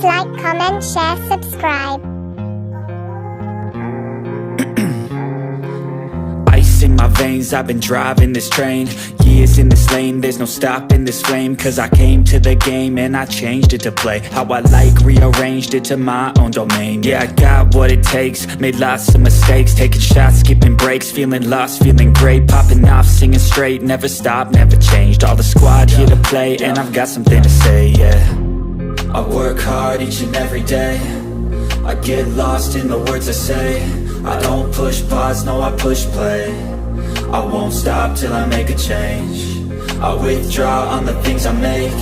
like, comment, share, subscribe. Ice in my veins, I've been driving this train. Years in this lane, there's no stopping this flame. Cause I came to the game and I changed it to play how I like, rearranged it to my own domain. Yeah, I got what it takes, made lots of mistakes, taking shots, skipping breaks, feeling lost, feeling great, popping off, singing straight, never stopped, never changed. All the squad here to play and I've got something to say, yeah. I work hard each and every day, I get lost in the words I say. I don't push pause, no I push play. I won't stop till I make a change. I withdraw on the things I make.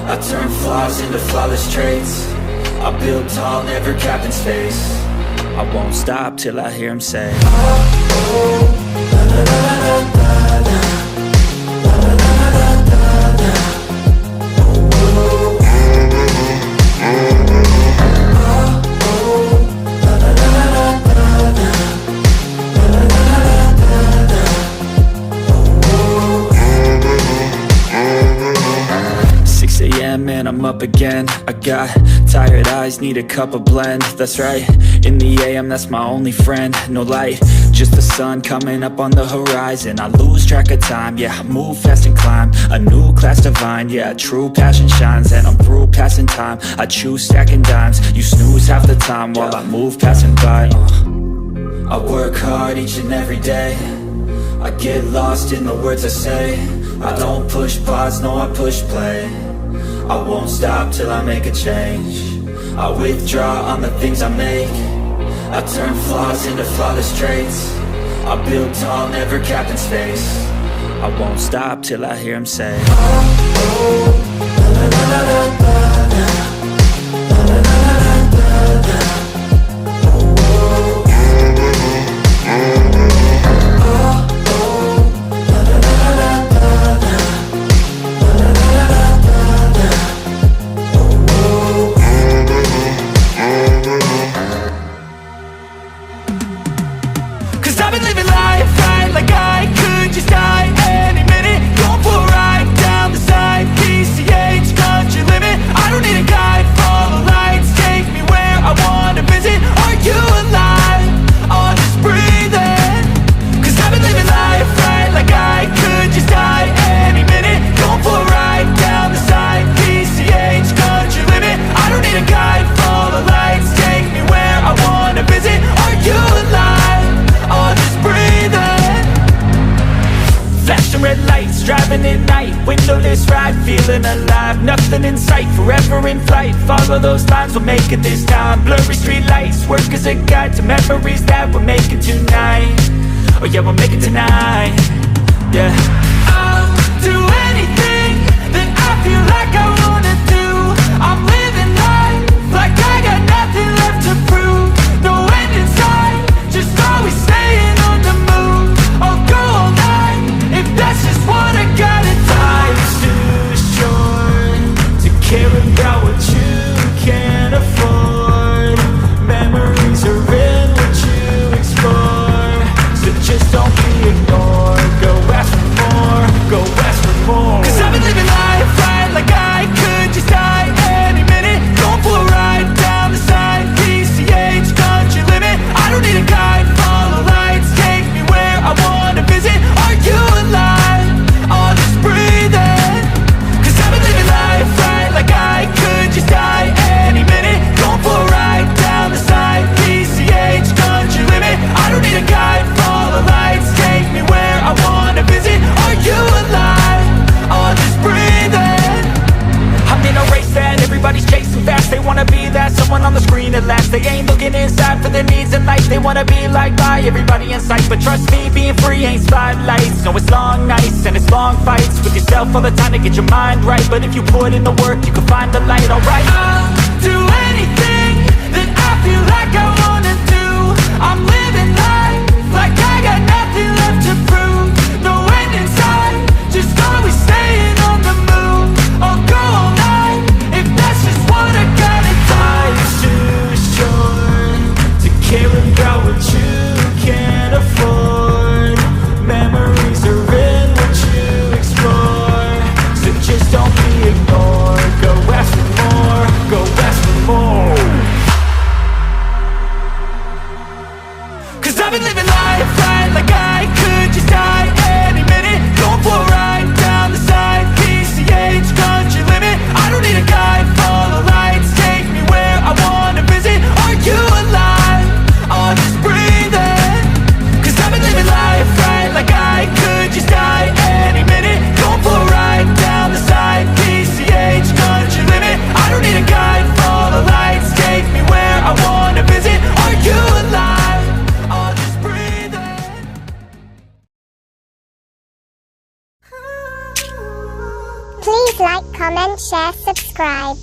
I turn flaws into flawless traits. I build tall, never capped in space. I won't stop till I hear him say, oh, oh, la, la, la, la, la, la. And I'm up again. I got tired eyes, need a cup of blend. That's right, in the AM, that's my only friend. No light, just the sun coming up on the horizon. I lose track of time, yeah, I move fast and climb a new class divine, yeah, true passion shines. And I'm through passing time, I choose stacking dimes. You snooze half the time while I move passing by. I work hard each and every day, I get lost in the words I say. I don't push pause, no I push play. I won't stop till I make a change. I withdraw on the things I make. I turn flaws into flawless traits. I build tall, never capped in space. I won't stop till I hear him say, oh, oh, la, la, la, la, la, la, la, la, la, la, la. I've been living life right like I could just die any minute. Going for a ride down the side, PCH, country limit. I don't need a guide, follow lights, take me where I wanna visit. Are you alive? Or just breathing? Cause I've been living life right like I could just die any minute. Going for a ride down the side, PCH, country limit. I don't need a guide, follow lights, take me where I wanna visit. Are you alive? Or just breathing? Flashing red lights, driving at night, windowless ride, feeling alive. Nothing in sight, forever in flight. Follow those lines, we'll make it this time. Blurry street lights, work as a guide to memories that we're making tonight. Oh yeah, we'll make it tonight. Yeah, I'll do anything that I feel like I wanna do. I'm living life like I got nothing left to prove. No end in sight, just always staying on the move. I'll go all night if that's just what I gotta do. Life's too short to care about what you can't afford. Memories are in what you explore, so just don't be ignored. Go ask for more, go ask for more. Cause I've been living life right like I could just die any minute. Going for a ride down the side, PCH, country limit. I don't need a guide, follow lights, take me where I wanna visit. Are you alive? Or just breathing? Cause I've been living life right like I could just die any minute. Going for a ride down the side, PCH, country limit. I don't need a guide, follow lights, take me where I wanna visit. Are you alive? Or just breathing? I'm in a race that everybody's chasing fast. They wanna be that someone on the screen at last. They ain't looking inside for their needs in life. They wanna be liked by everybody in sight. But trust me, being free ain't spotlights. No, it's long nights and it's long fights with yourself all the time to get your mind right. But if you put in the work, you can find the light, alright. I'll do anything that I feel like I wanna do. I'm living life like I got nothing left to prove. No end in sight, just always staying on the move. I'll go all night if that's just what I gotta do. Life's too short to care about what you can't afford. Memories are in what you explore, so just don't be ignored. Go ask for more, go ask for more. Please like, comment, share, subscribe.